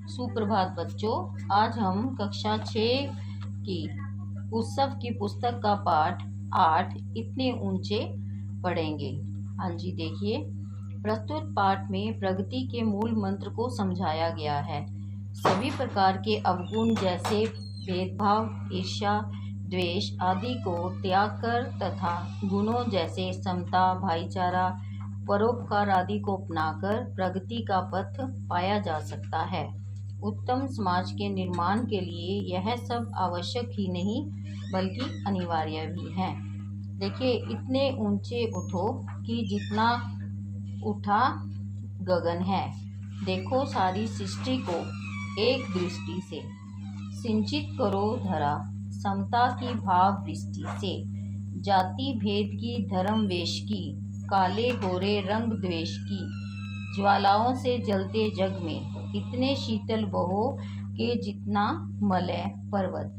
सुप्रभात बच्चों। आज हम कक्षा 6 की उत्सव की पुस्तक का पाठ 8 इतने ऊंचे पढ़ेंगे। हाँ जी, देखिए, प्रस्तुत पाठ में प्रगति के मूल मंत्र को समझाया गया है। सभी प्रकार के अवगुण जैसे भेदभाव, ईर्ष्या, द्वेष आदि को त्याग कर तथा गुणों जैसे समता, भाईचारा, परोपकार आदि को अपनाकर प्रगति का पथ पाया जा सकता है। उत्तम समाज के निर्माण के लिए यह सब आवश्यक ही नहीं बल्कि अनिवार्य भी है। देखिए, इतने ऊंचे उठो कि जितना उठा गगन है। देखो सारी सृष्टि को एक दृष्टि से। सिंचित करो धरा समता की भाव दृष्टि से। जाति भेद की, धर्म वेश की, काले गोरे रंग द्वेष की, ज्वालाओं से जलते जग में इतने शीतल बहो कि जितना मलय पर्वत।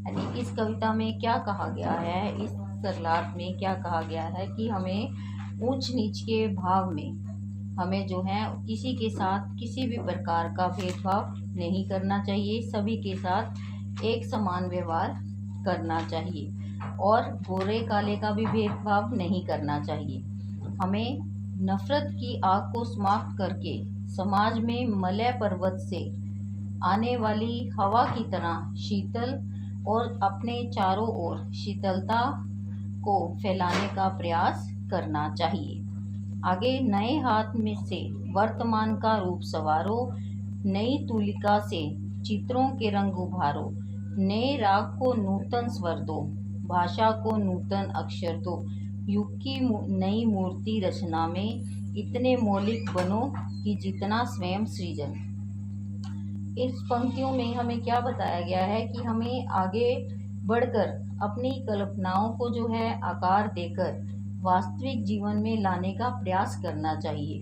यानी इस कविता में क्या कहा गया है, इस सरलाट में क्या कहा गया है कि हमें ऊंच नीच के भाव में हमें जो है किसी के साथ किसी भी प्रकार का भेदभाव नहीं करना चाहिए। सभी के साथ एक समान व्यवहार करना चाहिए और गोरे काले का भी भेदभाव नहीं करना चाहिए। हमें नफरत की आग को समाप्त करके समाज में मलय पर्वत से आने वाली हवा की तरह शीतल और अपने चारों ओर शीतलता को फैलाने का प्रयास करना चाहिए। आगे नए हाथ में से वर्तमान का रूप सवारो, नई तुलिका से चित्रों के रंग उभारो, नए राग को नूतन स्वर दो, भाषा को नूतन अक्षर दो, युग की नई मूर्ति रचना में इतने मौलिक बनो कि जितना स्वयं सृजन। इस पंक्तियों में हमें क्या बताया गया है कि हमें आगे बढ़कर अपनी कल्पनाओं को जो है आकार देकर वास्तविक जीवन में लाने का प्रयास करना चाहिए।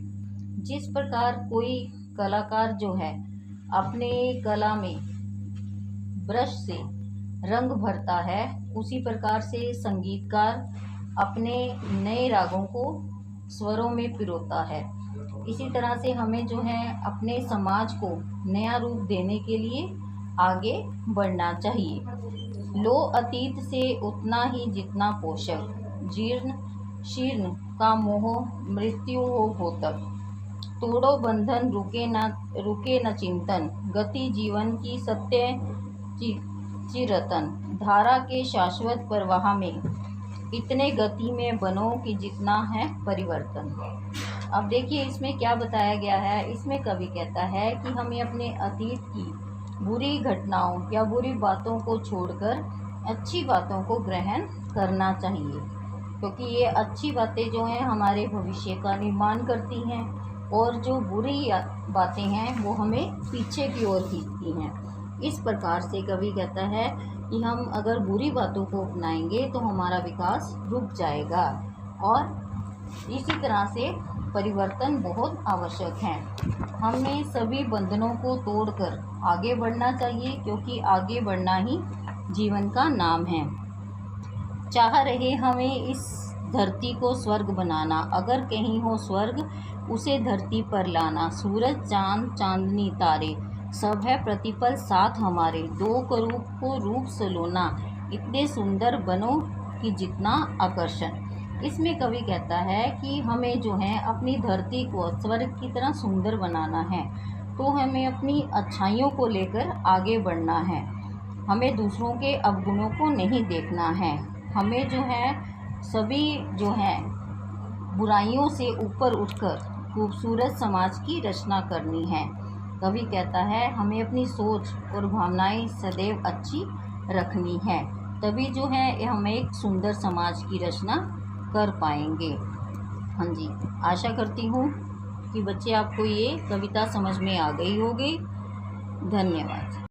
जिस प्रकार कोई कलाकार जो है अपने कला में ब्रश से रंग भरता है, उसी प्रकार से संगीतकार अपने नए रागों को स्वरों में पिरोता है। इसी तरह से हमें जो है अपने समाज को नया रूप देने के लिए आगे बढ़ना चाहिए। लो अतीत से उतना ही जितना पोषक, जीर्ण शीर्ण का मोह मृत्यु हो तक। तोड़ो बंधन रुके न चिंतन, गति जीवन की सत्य चिरतन। धारा के शाश्वत प्रवाह में इतने गति में बनो कि जितना है परिवर्तन। अब देखिए इसमें क्या बताया गया है। इसमें कवि कहता है कि हमें अपने अतीत की बुरी घटनाओं या बुरी बातों को छोड़कर अच्छी बातों को ग्रहण करना चाहिए, क्योंकि ये अच्छी बातें जो हैं हमारे भविष्य का निर्माण करती हैं और जो बुरी बातें हैं वो हमें पीछे की ओर खींचती हैं। इस प्रकार से कवि कहता है कि हम अगर बुरी बातों को अपनाएंगे तो हमारा विकास रुक जाएगा और इसी तरह से परिवर्तन बहुत आवश्यक है। हमें सभी बंधनों को तोड़कर आगे बढ़ना चाहिए, क्योंकि आगे बढ़ना ही जीवन का नाम है। चाह रहे हमें इस धरती को स्वर्ग बनाना, अगर कहीं हो स्वर्ग उसे धरती पर लाना। सूरज चांद चांदनी तारे सब है प्रतिपल साथ हमारे, दो करूप को रूप सलोना, इतने सुंदर बनो कि जितना आकर्षण। इसमें कवि कहता है कि हमें जो है अपनी धरती को स्वर्ग की तरह सुंदर बनाना है, तो हमें अपनी अच्छाइयों को लेकर आगे बढ़ना है। हमें दूसरों के अवगुणों को नहीं देखना है। हमें जो है सभी जो है बुराइयों से ऊपर उठकर खूबसूरत समाज की रचना करनी है। कवि कहता है हमें अपनी सोच और भावनाएं सदैव अच्छी रखनी है, तभी जो है हम एक सुंदर समाज की रचना कर पाएंगे। हाँ जी, आशा करती हूँ कि बच्चे आपको ये कविता समझ में आ गई होगी। धन्यवाद।